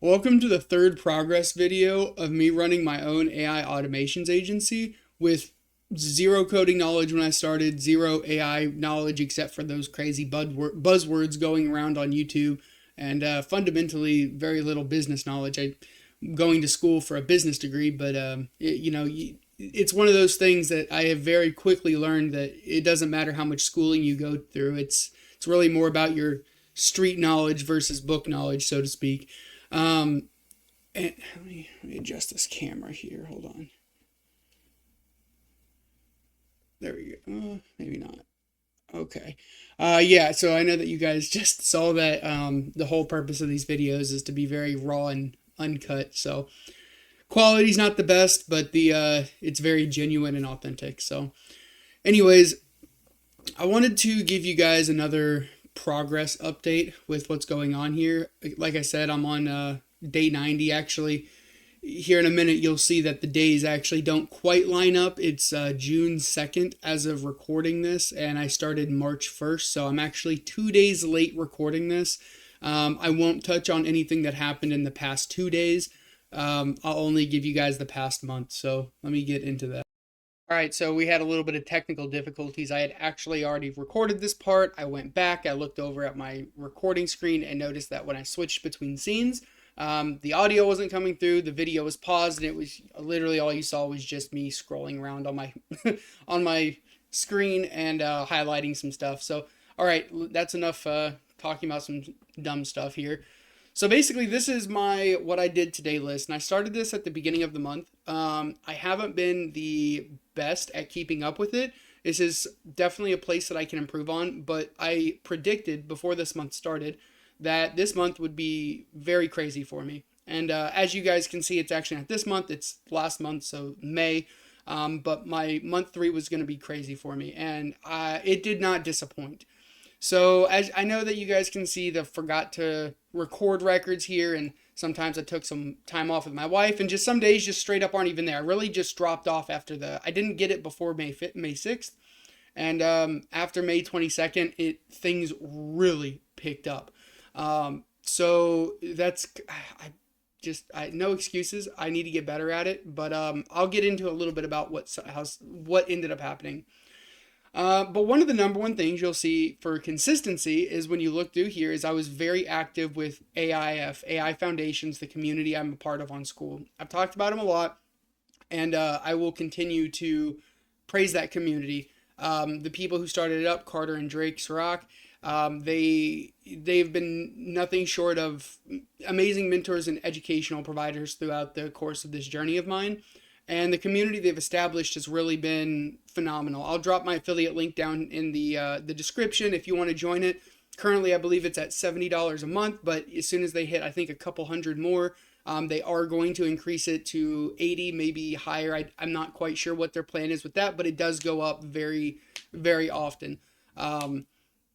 Welcome to the third progress video of me running my own AI automations agency with zero coding knowledge when I started, zero AI knowledge except for those crazy buzzwords going around on YouTube, and fundamentally very little business knowledge. I'm going to school for a business degree, but it's one of those things that I have very quickly learned that it doesn't matter how much schooling you go through. It's really more about your street knowledge versus book knowledge, so to speak. Um, and let me adjust this camera here. Hold on. There we go. Maybe not. Okay. Yeah, so I know that you guys just saw that the whole purpose of these videos is to be very raw and uncut. So quality's not the best, but the it's very genuine and authentic. So anyways, I wanted to give you guys another progress update with what's going on here. Like I said, I'm on day 90 actually. Here in a minute, you'll see that the days actually don't quite line up. It's June 2nd as of recording this, and I started March 1st, so I'm actually 2 days late recording this. I won't touch on anything that happened in the past 2 days. I'll only give you guys the past month, so let me get into that. All right, so we had a little bit of technical difficulties. I had actually already recorded this part. I went back, I looked over at my recording screen and noticed that when I switched between scenes, the audio wasn't coming through, the video was paused, and it was literally all you saw was just me scrolling around on my on my screen and highlighting some stuff. So, all right, that's enough talking about some dumb stuff here. So basically, this is my what I did today list, and I started this at the beginning of the month. I haven't been the best at keeping up with it. This is definitely a place that I can improve on, but I predicted before this month started that this month would be very crazy for me. And as you guys can see, it's actually not this month, it's last month, so May. But my month 3 was going to be crazy for me, and it did not disappoint. So as I know that you guys can see the forgot to record records here, and sometimes I took some time off with my wife, and just some days just straight up aren't even there. I really just dropped off after I didn't get it before May 6th, and after May 22nd, things really picked up. So that's I no excuses. I need to get better at it, but I'll get into a little bit about what ended up happening. But one of the number one things you'll see for consistency is when you look through here is I was very active with AIF, AI Foundations, the community I'm a part of on school. I've talked about them a lot, and I will continue to praise that community. The people who started it up, Carter and Drake Sirach, they've been nothing short of amazing mentors and educational providers throughout the course of this journey of mine. And the community they've established has really been phenomenal. I'll drop my affiliate link down in the description if you want to join it. Currently, I believe it's at $70 a month, but as soon as they hit, I think, a couple hundred more, they are going to increase it to 80, maybe higher. I'm not quite sure what their plan is with that, but it does go up very, very often. And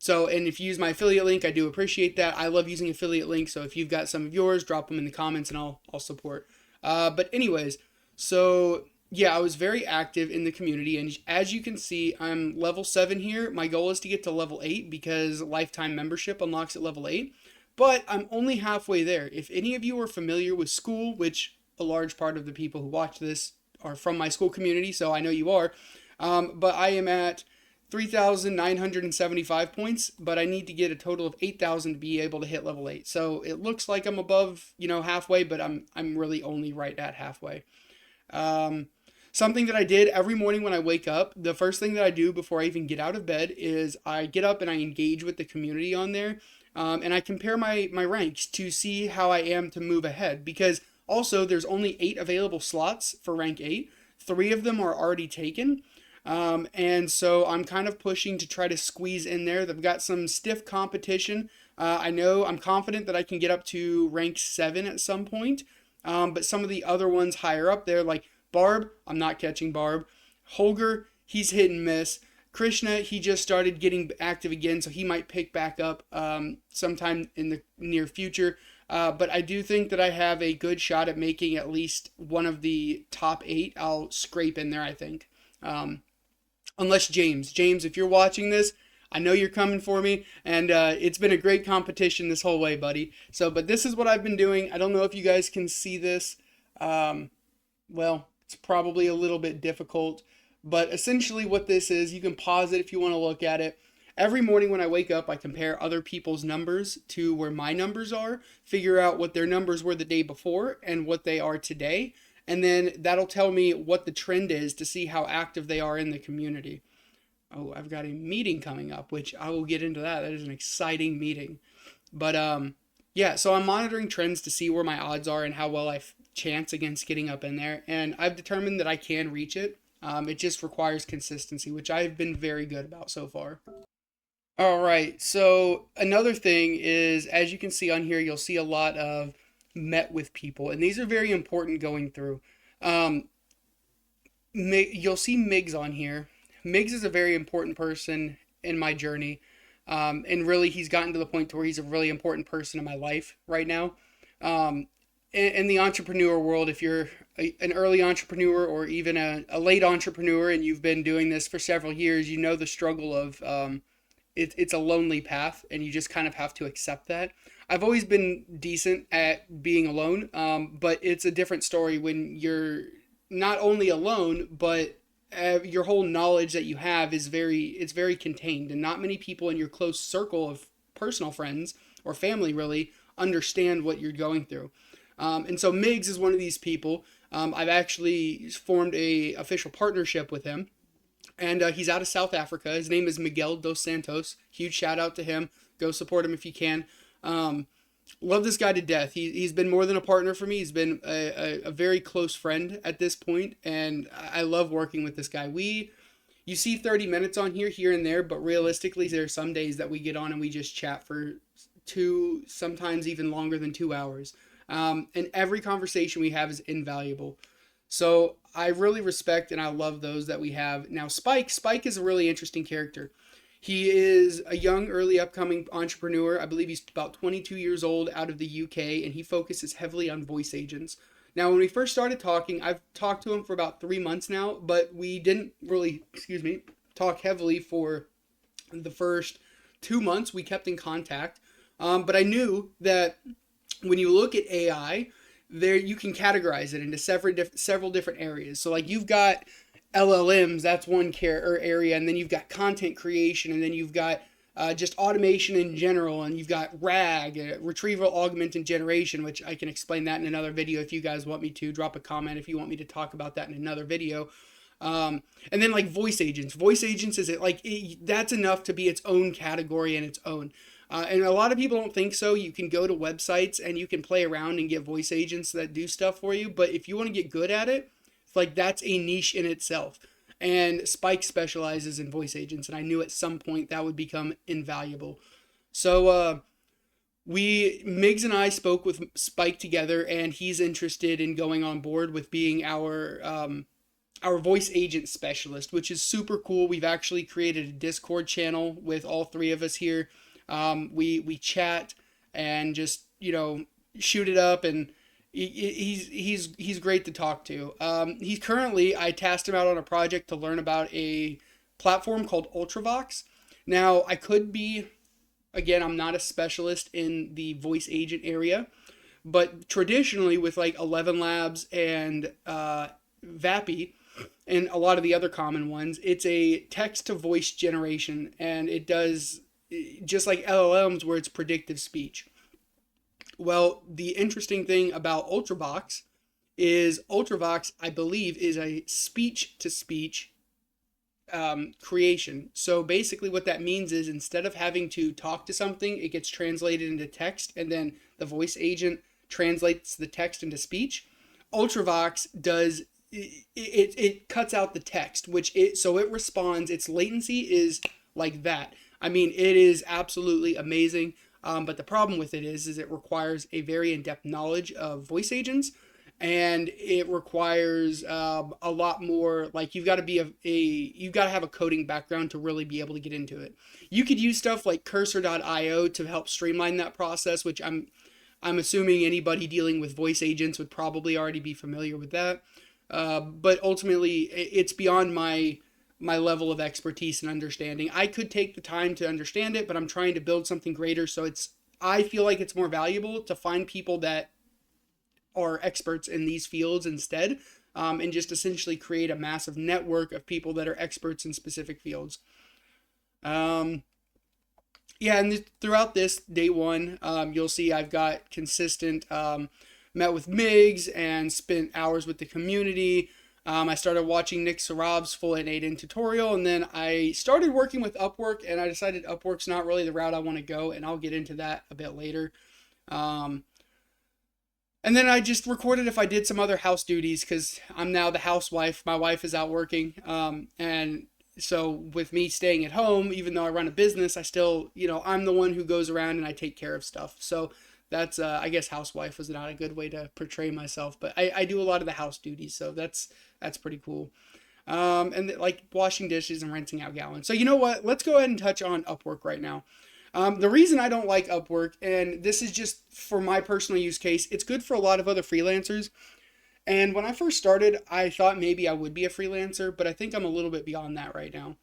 if you use my affiliate link, I do appreciate that. I love using affiliate links, so if you've got some of yours, drop them in the comments and I'll support. But anyways, so yeah, I was very active in the community, and as you can see, I'm level 7 here. My goal is to get to level 8 because lifetime membership unlocks at level 8, but I'm only halfway there. If any of you are familiar with school, which a large part of the people who watch this are from my school community, so I know you are, but I am at 3,975 points, but I need to get a total of 8,000 to be able to hit level 8. So it looks like I'm above, halfway, but I'm really only right at halfway. Um, Something that I did every morning when I wake up, the first thing that I do before I even get out of bed is I get up and I engage with the community on there, and I compare my ranks to see how I am to move ahead. Because also there's only 8 available slots for rank 8. 3 of them are already taken. And so I'm kind of pushing to try to squeeze in there. They've got some stiff competition. I know I'm confident that I can get up to rank 7 at some point. But some of the other ones higher up there, like Barb, I'm not catching Barb. Holger, he's hit and miss. Krishna, he just started getting active again, so he might pick back up sometime in the near future. But I do think that I have a good shot at making at least one of the top 8. I'll scrape in there, I think. Unless James, if you're watching this, I know you're coming for me, and it's been a great competition this whole way, buddy. So, but this is what I've been doing. I don't know if you guys can see this. Um, well, it's probably a little bit difficult, but essentially what this is, you can pause it if you want to look at it. Every morning when I wake up, I compare other people's numbers to where my numbers are, figure out what their numbers were the day before and what they are today, and then that'll tell me what the trend is to see how active they are in the community. Oh, I've got a meeting coming up, which I will get into that. That is an exciting meeting. But yeah, so I'm monitoring trends to see where my odds are and how well I chance against getting up in there. And I've determined that I can reach it. It just requires consistency, which I've been very good about so far. All right. So another thing is, as you can see on here, you'll see a lot of met with people, and these are very important going through. Um, you'll see Miggs on here. Miggs is a very important person in my journey. And really, he's gotten to the point to where he's a really important person in my life right now. Um, in the entrepreneur world, if you're an early entrepreneur or even a late entrepreneur and you've been doing this for several years, you know the struggle of it's a lonely path and you just kind of have to accept that. I've always been decent at being alone, but it's a different story when you're not only alone, but your whole knowledge that you have is very contained, and not many people in your close circle of personal friends or family really understand what you're going through. And so Miggs is one of these people. I've actually formed a official partnership with him, and he's out of South Africa. His name is Miguel dos Santos. Huge shout out to him. Go support him if you can. Um, Love this guy to death. He's been more than a partner for me. He's been a very close friend at this point, and I love working with this guy. You see 30 minutes on here and there, but realistically, there are some days that we get on and we just chat for two, sometimes even longer than 2 hours. And every conversation we have is invaluable. So I really respect and I love those that we have. Now, Spike is a really interesting character. He is a young, early upcoming entrepreneur. I believe he's about 22 years old out of the UK, and he focuses heavily on voice agents. Now, when we first started talking, I've talked to him for about 3 months now, but we didn't really, talk heavily for the first 2 months. We kept in contact. But I knew that when you look at AI, there you can categorize it into several different areas. So like you've got LLMs, that's one area, and then you've got content creation, and then you've got just automation in general, and you've got RAG, retrieval augmented generation, which I can explain that in another video if you guys want me to. Drop a comment if you want me to talk about that in another video. And then like voice agents. Voice agents that's enough to be its own category in its own. And a lot of people don't think so. You can go to websites and you can play around and get voice agents that do stuff for you. But if you want to get good at it, like that's a niche in itself. And Spike specializes in voice agents, and I knew at some point that would become invaluable. So Miggs and I spoke with Spike together, and he's interested in going on board with being our voice agent specialist, which is super cool. We've actually created a Discord channel with all three of us here. We chat and just shoot it up, and he's great to talk to. He's currently, I tasked him out on a project to learn about a platform called Ultravox. Now I could be, again, I'm not a specialist in the voice agent area, but traditionally with like 11 Labs and Vappy and a lot of the other common ones, it's a text to voice generation, and it does just like LLMs where it's predictive speech. Well, the interesting thing about Ultravox is Ultravox, I believe, is a speech to speech creation. So basically, what that means is instead of having to talk to something, it gets translated into text, and then the voice agent translates the text into speech. Ultravox does it cuts out the text, so it responds. Its latency is like that. I mean, it is absolutely amazing. But the problem with it is it requires a very in-depth knowledge of voice agents, and it requires a lot more. Like you've got to be you've got to have a coding background to really be able to get into it. You could use stuff like Cursor.io to help streamline that process, which I'm assuming anybody dealing with voice agents would probably already be familiar with that. But ultimately, it's beyond my my level of expertise and understanding. I could take the time to understand it, but I'm trying to build something greater. So I feel like it's more valuable to find people that are experts in these fields instead, and just essentially create a massive network of people that are experts in specific fields. Um, yeah, and throughout this day one, you'll see I've got consistent, met with MIGs and spent hours with the community. I started watching Nick Sarab's full N8N tutorial, and then I started working with Upwork, and I decided Upwork's not really the route I want to go, and I'll get into that a bit later. Um, and then I just recorded if I did some other house duties because I'm now the housewife. My wife is out working. And so with me staying at home, even though I run a business, I still, I'm the one who goes around and I take care of stuff. So that's, I guess housewife was not a good way to portray myself, but I do a lot of the house duties. So that's pretty cool. And like washing dishes and rinsing out gallons. So you know what? Let's go ahead and touch on Upwork right now. The reason I don't like Upwork, and this is just for my personal use case, it's good for a lot of other freelancers. And when I first started, I thought maybe I would be a freelancer, but I think I'm a little bit beyond that right now.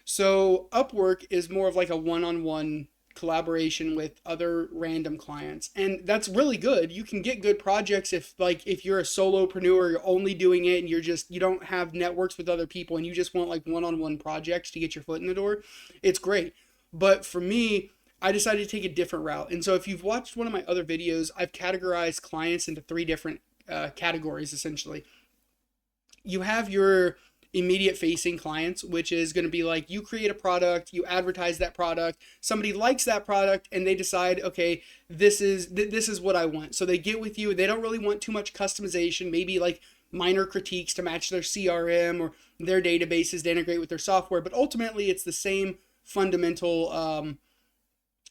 So Upwork is more of like a one-on-one collaboration with other random clients. And that's really good. You can get good projects if you're a solopreneur, you're only doing it and you don't have networks with other people and you just want like one-on-one projects to get your foot in the door. It's great. But for me, I decided to take a different route. And so if you've watched one of my other videos, I've categorized clients into three different categories essentially. You have your immediate facing clients, which is going to be like you create a product, you advertise that product, somebody likes that product, and they decide, okay, this is what I want. So they get with you. They don't really want too much customization, maybe like minor critiques to match their CRM or their databases to integrate with their software, but ultimately it's the same fundamental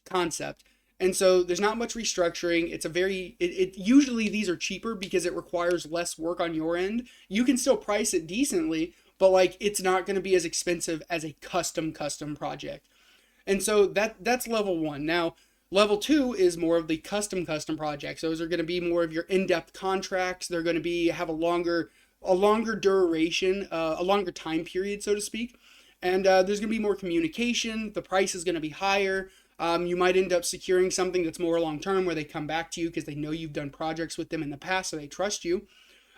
concept. And so there's not much restructuring. It usually these are cheaper because it requires less work on your end. You can still price it decently, but like it's not going to be as expensive as a custom project. And so that's level one. Now, level two is more of the custom projects. Those are going to be more of your in-depth contracts. They're going to have a longer duration, a longer time period, so to speak. And there's going to be more communication. The price is going to be higher. You might end up securing something that's more long term where they come back to you because they know you've done projects with them in the past, so they trust you.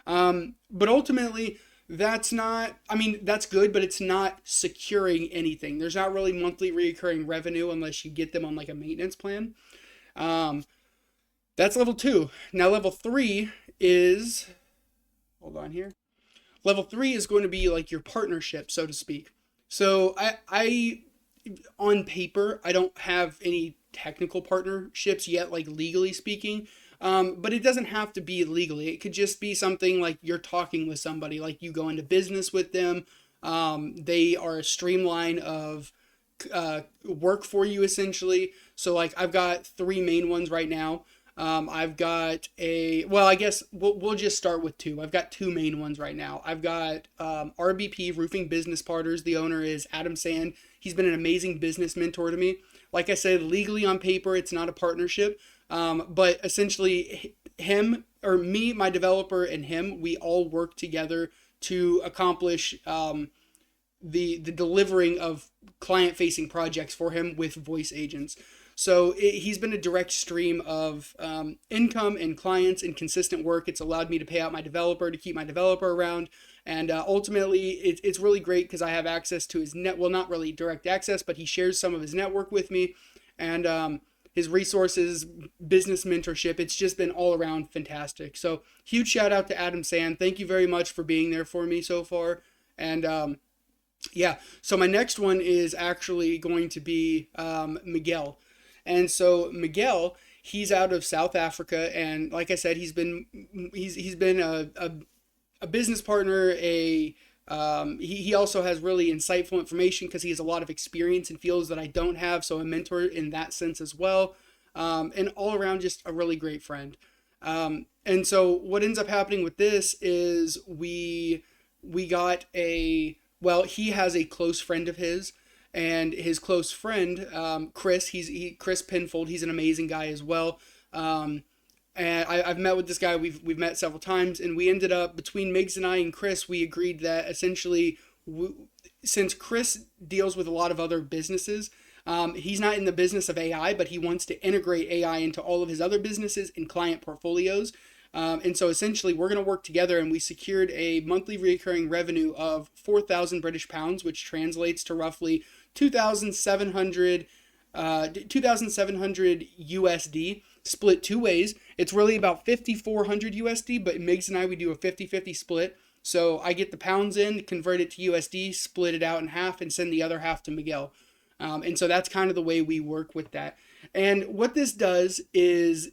But ultimately, that's good, but it's not securing anything. There's not really monthly recurring revenue unless you get them on like a maintenance plan. Um, that's level two. Now, level three is, hold on here. Level three is going to be like your partnership, so to speak. So I on paper, I don't have any technical partnerships yet, like legally speaking. But it doesn't have to be legally. It could just be something like you're talking with somebody, like you go into business with them. They are a streamline of work for you essentially. So like I've got three main ones right now. I've got I guess we'll just start with two. I've got two main ones right now. I've got RBP Roofing Business Partners. The owner is Adam Sand. He's been an amazing business mentor to me. Like I said, legally on paper, it's not a partnership. But essentially, him or me, my developer, and him, we all work together to accomplish the delivering of client-facing projects for him with voice agents. So he's been a direct stream of income and clients and consistent work. It's allowed me to pay out my developer to keep my developer around. And ultimately, it's really great because I have access to his well, not really direct access, but he shares some of his network with me. And his resources, business mentorship. It's just been all around fantastic. So huge shout out to Adam Sand. Thank you very much for being there for me so far. And yeah, so my next one is actually going to be Miguel. And so Miguel, he's out of South Africa, and like I said, he's been a business partner. He also has really insightful information because he has a lot of experience in fields that I don't have, so a mentor in that sense as well, and all around just a really great friend. And so what ends up happening with this is we got he has a close friend of his, and his close friend Chris, Chris Pinfold, he's an amazing guy as well. And I've met with this guy. We've met several times, and we ended up, between Migs and I and Chris, we agreed that essentially since Chris deals with a lot of other businesses, he's not in the business of AI, but he wants to integrate AI into all of his other businesses and client portfolios. And so essentially, we're going to work together, and we secured a monthly recurring revenue of 4,000 British pounds, which translates to roughly 2,700 USD, split two ways. It's really about 5,400 USD, but Migs and I, we do a 50-50 split. So I get the pounds in, convert it to USD, split it out in half, and send the other half to Miguel. And so that's kind of the way we work with that. And what this does is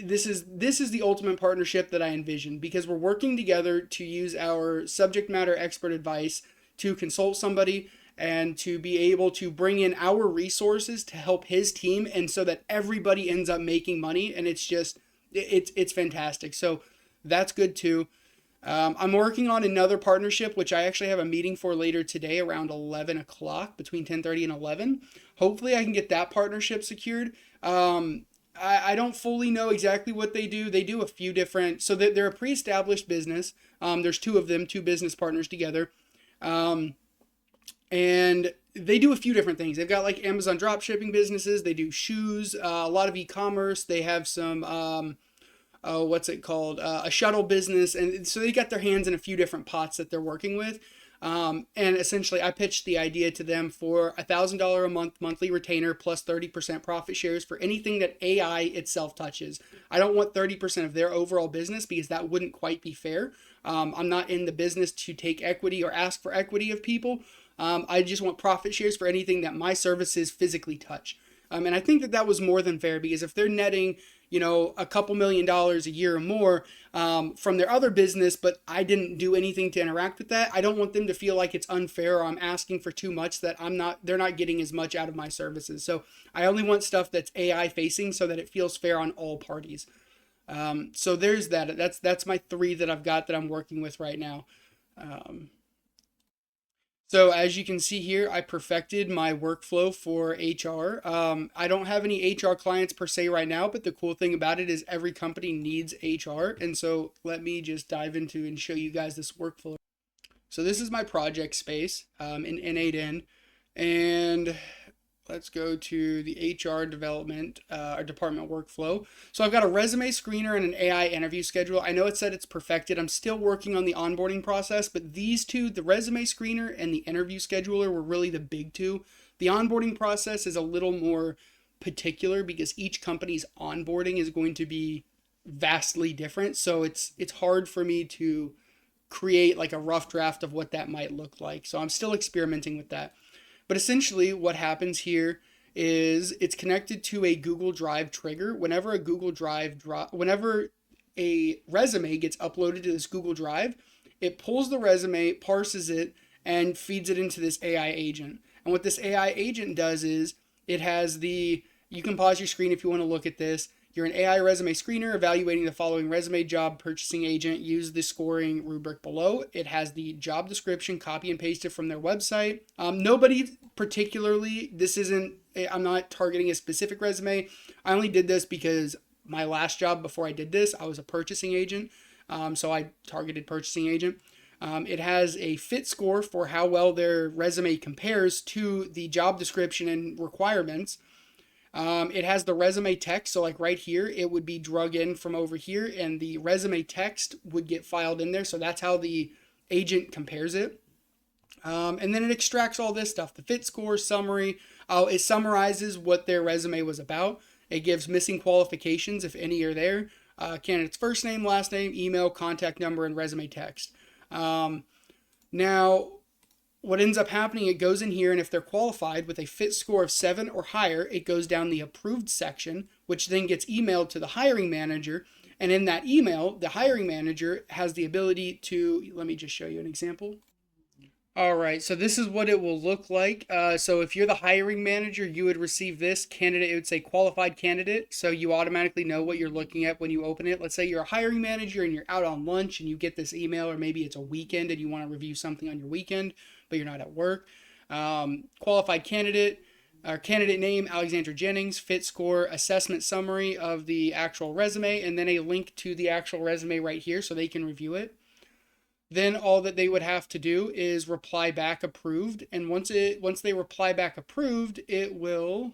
this is the ultimate partnership that I envision, because we're working together to use our subject matter expert advice to consult somebody and to be able to bring in our resources to help his team, and so that everybody ends up making money. And it's fantastic. So that's good too. I'm working on another partnership, which I actually have a meeting for later today around 11 o'clock, between 10:30 and 11. Hopefully I can get that partnership secured. I don't fully know exactly what they do. They do a few different, so they're a pre-established business. There's two of them, two business partners together. And they do a few different things. They've got like Amazon drop shipping businesses. They do shoes, a lot of e-commerce. They have some, what's it called? A shuttle business. And so they got their hands in a few different pots that they're working with. And essentially I pitched the idea to them for $1,000 a month monthly retainer plus 30% profit shares for anything that AI itself touches. I don't want 30% of their overall business, because that wouldn't quite be fair. I'm not in the business to take equity or ask for equity of people. I just want profit shares for anything that my services physically touch. And I think that was more than fair, because if they're netting, a couple $1,000,000 a year or more from their other business, but I didn't do anything to interact with that, I don't want them to feel like it's unfair or I'm asking for too much, that they're not getting as much out of my services. So I only want stuff that's AI facing, so that it feels fair on all parties. So there's that. That's my three that I've got that I'm working with right now. So as you can see here, I perfected my workflow for HR. I don't have any HR clients per se right now, but the cool thing about it is every company needs HR. And so let me just dive into and show you guys this workflow. So this is my project space in N8N. And let's go to the HR development or department workflow. So I've got a resume screener and an AI interview schedule. I know it said it's perfected. I'm still working on the onboarding process, but these two, the resume screener and the interview scheduler, were really the big two. The onboarding process is a little more particular, because each company's onboarding is going to be vastly different. So it's hard for me to create like a rough draft of what that might look like. So I'm still experimenting with that. But essentially what happens here is it's connected to a Google Drive trigger. Whenever a resume gets uploaded to this Google Drive, it pulls the resume, parses it, and feeds it into this AI agent. And what this AI agent does is you can pause your screen if you want to look at this. You're an AI resume screener evaluating the following resume job purchasing agent. Use the scoring rubric below. It has the job description, copy and paste it from their website. Nobody particularly, I'm not targeting a specific resume. I only did this because my last job before I did this, I was a purchasing agent. So I targeted purchasing agent. It has a fit score for how well their resume compares to the job description and requirements. It has the resume text. So like right here, it would be drug in from over here, and the resume text would get filed in there. So that's how the agent compares it. And then it extracts all this stuff, the fit score, summary. It summarizes what their resume was about. It gives missing qualifications, if any are there. Candidate's first name, last name, email, contact number, and resume text. Now, what ends up happening, it goes in here, and if they're qualified with a fit score of 7 or higher, it goes down the approved section, which then gets emailed to the hiring manager. And in that email, the hiring manager has the ability to, let me just show you an example. All right, so this is what it will look like. So if you're the hiring manager, you would receive this candidate. It would say qualified candidate. So you automatically know what you're looking at when you open it. Let's say you're a hiring manager and you're out on lunch and you get this email, or maybe it's a weekend and you want to review something on your weekend, but you're not at work. Qualified candidate, or candidate name, Alexandra Jennings, fit score, assessment summary of the actual resume, and then a link to the actual resume right here so they can review it. Then all that they would have to do is reply back approved. And once they reply back approved, it will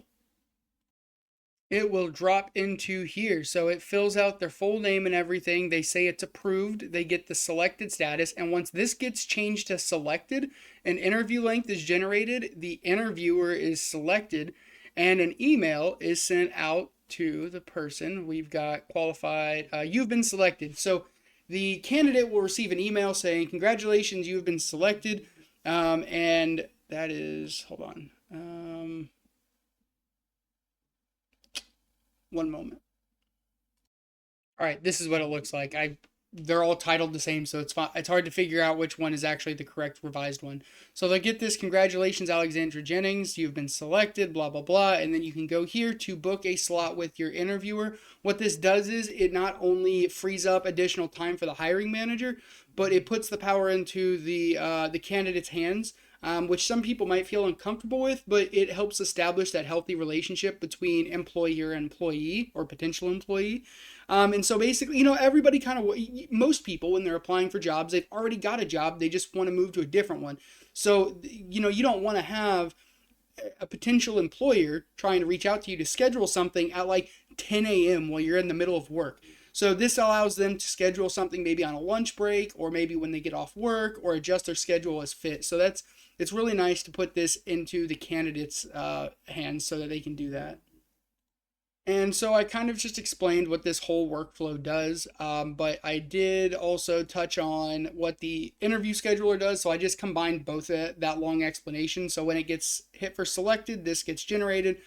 drop into here. So it fills out their full name and everything. They say it's approved. They get the selected status. And once this gets changed to selected, an interview length is generated, the interviewer is selected, and an email is sent out to the person. We've got qualified, you've been selected. So the candidate will receive an email saying, congratulations, you've been selected. And that is, hold on. One moment. All right, this is what it looks like. They're all titled the same, so it's hard to figure out which one is actually the correct revised one. So they'll get this, congratulations, Alexandra Jennings, you've been selected, blah, blah, blah, and then you can go here to book a slot with your interviewer. What this does is it not only frees up additional time for the hiring manager, but it puts the power into the candidate's hands, which some people might feel uncomfortable with, but it helps establish that healthy relationship between employer and employee or potential employee. And so basically, everybody most people, when they're applying for jobs, they've already got a job. They just want to move to a different one. So, you don't want to have a potential employer trying to reach out to you to schedule something at like 10 a.m. while you're in the middle of work. So this allows them to schedule something maybe on a lunch break or maybe when they get off work or adjust their schedule as fit. So it's really nice to put this into the candidate's hands so that they can do that. And so I kind of just explained what this whole workflow does, but I did also touch on what the interview scheduler does. So I just combined both that long explanation. So when it gets hit for selected, this gets generated,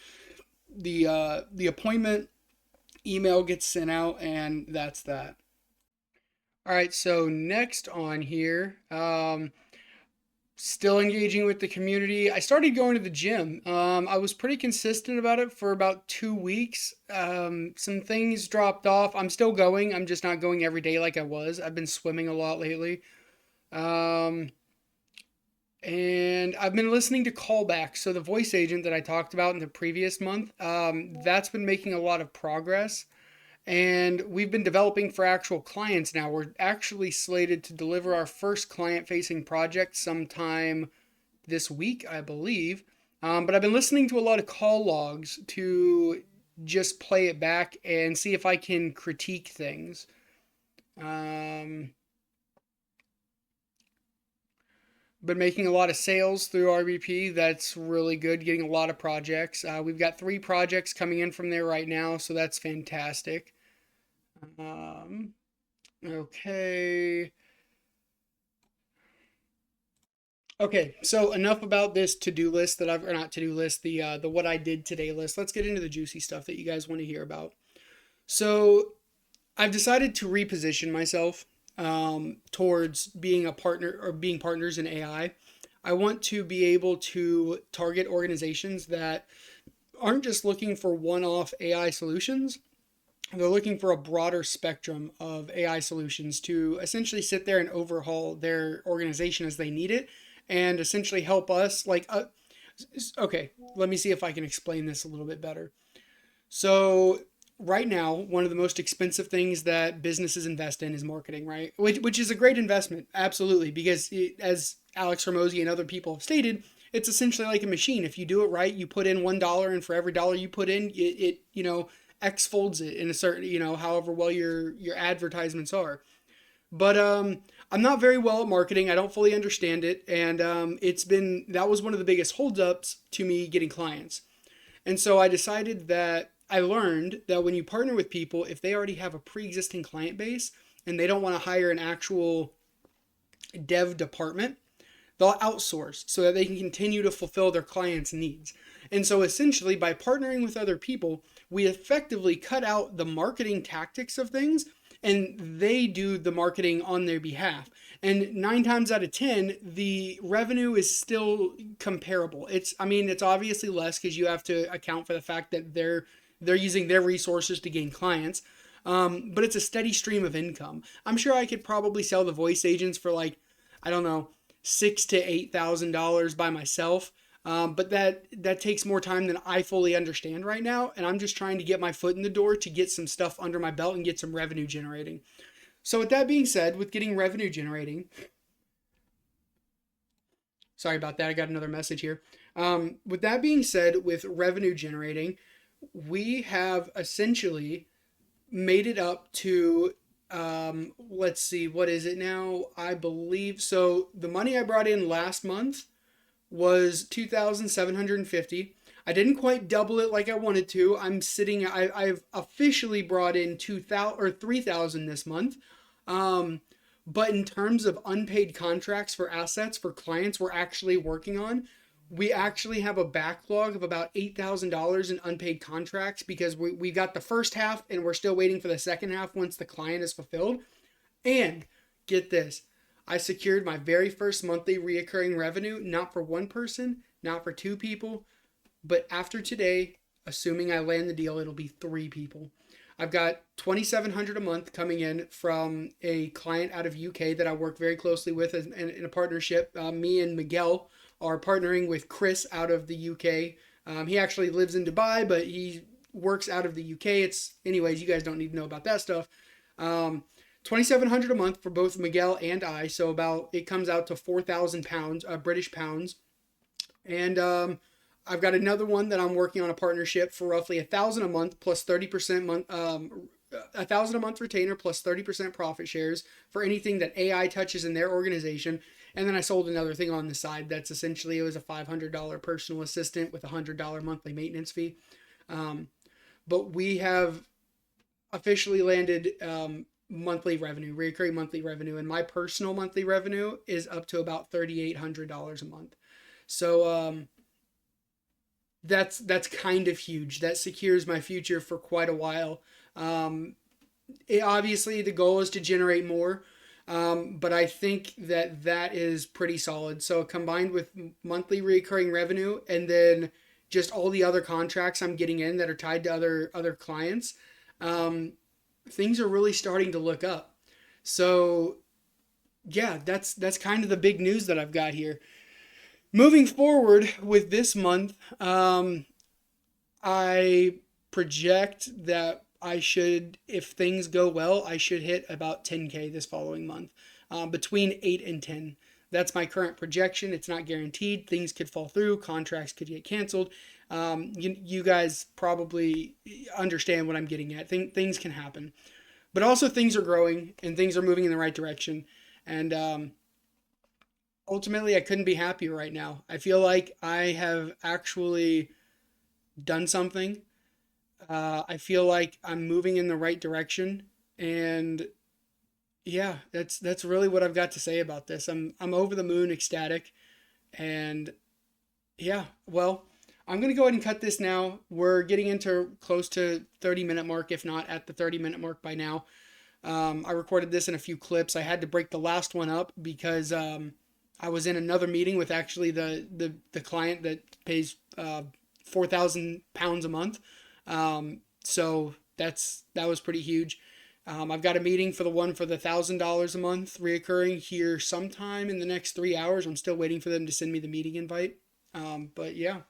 the appointment email gets sent out, and that's that. All right, so next on here, still engaging with the community. I started going to the gym. I was pretty consistent about it for about 2 weeks. Some things dropped off. I'm still going. I'm just not going every day like I was. I've been swimming a lot lately. Um, and I've been listening to callbacks. So the voice agent that I talked about in the previous month, that's been making a lot of progress. And we've been developing for actual clients now. We're actually slated to deliver our first client facing project sometime this week, I believe. But I've been listening to a lot of call logs to just play it back and see if I can critique things. Um, been making a lot of sales through RBP. That's really good, getting a lot of projects. We've got 3 projects coming in from there right now, so that's fantastic. Um, okay. Okay, so enough about this to-do list that I've, or not to-do list, the what I did today list. Let's get into the juicy stuff that you guys want to hear about. So I've decided to reposition myself towards being a partner or being partners in AI. I want to be able to target organizations that aren't just looking for one-off AI solutions. They're looking for a broader spectrum of AI solutions to essentially sit there and overhaul their organization as they need it and essentially help us okay, let me see if I can explain this a little bit better. So right now, one of the most expensive things that businesses invest in is marketing, right? Which is a great investment, absolutely, because as Alex Ramosi and other people have stated, it's essentially like a machine. If you do it right, you put in $1, and for every dollar you put in, it X folds it in a certain, however well your advertisements are. But I'm not very well at marketing. I don't fully understand it, and that was one of the biggest holdups to me getting clients. And so I decided that I learned that when you partner with people, if they already have a pre-existing client base and they don't want to hire an actual dev department, they'll outsource so that they can continue to fulfill their clients' needs. And so essentially, by partnering with other people, we effectively cut out the marketing tactics of things and they do the marketing on their behalf. And 9 times out of 10, the revenue is still comparable. It's obviously less because you have to account for the fact that they're using their resources to gain clients. But it's a steady stream of income. I'm sure I could probably sell the voice agents for like, I don't know, $6,000 to $8,000 by myself. But that takes more time than I fully understand right now, and I'm just trying to get my foot in the door to get some stuff under my belt and get some revenue generating. So with that being said, with getting revenue generating, Sorry about that. I got another message here. With that being said, with revenue generating, we have essentially made it up to, let's see, what is it now? I believe so. The money I brought in last month was 2,750. I didn't quite double it like I wanted to. I've officially brought in 2,000 or 3,000 this month. Um, but in terms of unpaid contracts for assets for clients we're actually working on, we actually have a backlog of about $8,000 in unpaid contracts because we got the first half and we're still waiting for the second half once the client is fulfilled. And get this, I secured my very first monthly reoccurring revenue, not for one person, not for two people, but after today, assuming I land the deal, it'll be three people. I've got 2,700 a month coming in from a client out of UK that I work very closely with in a partnership. Me and Miguel are partnering with Chris out of the UK. He actually lives in Dubai, but he works out of the UK. Anyways, you guys don't need to know about that stuff. 2,700 a month for both Miguel and I. So it comes out to 4,000 pounds, British pounds. And I've got another one that I'm working on a partnership for roughly 1,000 a month plus 30% month, 1,000 a month retainer plus 30% profit shares for anything that AI touches in their organization. And then I sold another thing on the side that's essentially, it was a $500 personal assistant with a $100 monthly maintenance fee. But we have officially landed monthly revenue, recurring monthly revenue, and my personal monthly revenue is up to about $3,800 a month. So that's kind of huge. That secures my future for quite a while. Obviously the goal is to generate more, but I think that is pretty solid. So combined with monthly recurring revenue and then just all the other contracts I'm getting in that are tied to other clients, things are really starting to look up. So yeah, that's kind of the big news that I've got here. Moving forward with this month, I project that if things go well, I should hit about 10K this following month, between 8 and 10. That's my current projection. It's not guaranteed. Things could fall through. Contracts could get canceled. You guys probably understand what I'm getting at. Things can happen. But also things are growing and things are moving in the right direction. And ultimately, I couldn't be happier right now. I feel like I have actually done something. I feel like I'm moving in the right direction. And yeah, that's really what I've got to say about this. I'm over the moon ecstatic. And yeah, well, I'm gonna go ahead and cut this now. We're getting into close to 30-minute mark, if not at the 30-minute mark by now. I recorded this in a few clips. I had to break the last one up because I was in another meeting with actually the client that pays 4,000 pounds a month. So that was pretty huge. I've got a meeting for the $1,000 a month reoccurring here sometime in the next 3 hours. I'm still waiting for them to send me the meeting invite. But yeah,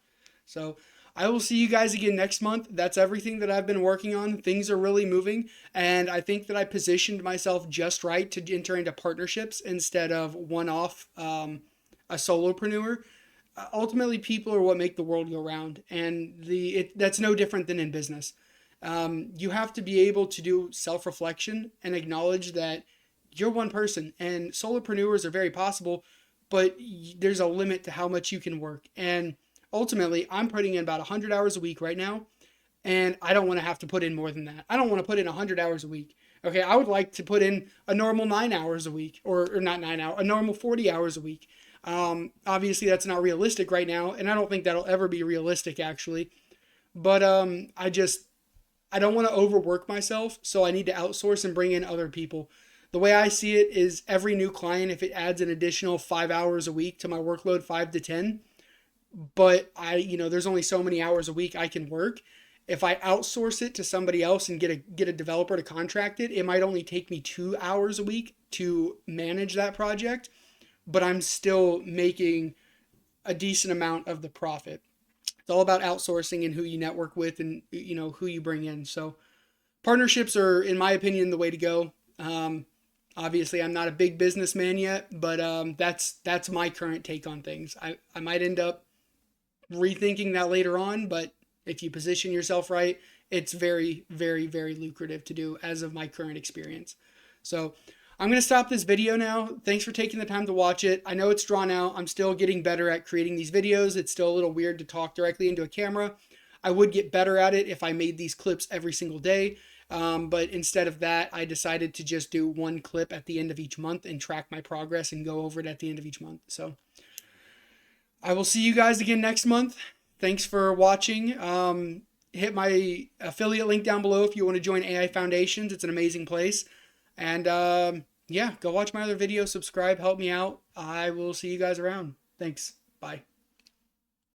so I will see you guys again next month. That's everything that I've been working on. Things are really moving, and I think that I positioned myself just right to enter into partnerships instead of one-off, a solopreneur. Ultimately, people are what make the world go round, and that's no different than in business. You have to be able to do self-reflection and acknowledge that you're one person, and solopreneurs are very possible, but there's a limit to how much you can work. And ultimately, I'm putting in about 100 hours a week right now, and I don't want to have to put in more than that. I don't want to put in 100 hours a week. Okay, I would like to put in a normal 9 hours a week, or not 9 hours, a normal 40 hours a week. Obviously, that's not realistic right now, and I don't think that'll ever be realistic actually. But I don't want to overwork myself, so I need to outsource and bring in other people. The way I see it is every new client, if it adds an additional 5 hours a week to my workload, 5 to 10, but there's only so many hours a week I can work. If I outsource it to somebody else and get a developer to contract it, it might only take me 2 hours a week to manage that project, but I'm still making a decent amount of the profit. It's all about outsourcing and who you network with and who you bring in. So partnerships are, in my opinion, the way to go. Obviously, I'm not a big businessman yet, but that's my current take on things. I might end up rethinking that later on, but if you position yourself right, it's very, very, very lucrative to do as of my current experience. So I'm going to stop this video now. Thanks for taking the time to watch it. I know it's drawn out. I'm still getting better at creating these videos. It's still a little weird to talk directly into a camera. I would get better at it if I made these clips every single day. But instead of that, I decided to just do one clip at the end of each month and track my progress and go over it at the end of each month. So I will see you guys again next month. Thanks for watching. Hit my affiliate link down below if you want to join AI Foundations. It's an amazing place. And yeah, go watch my other videos, subscribe, help me out. I will see you guys around. Thanks. Bye.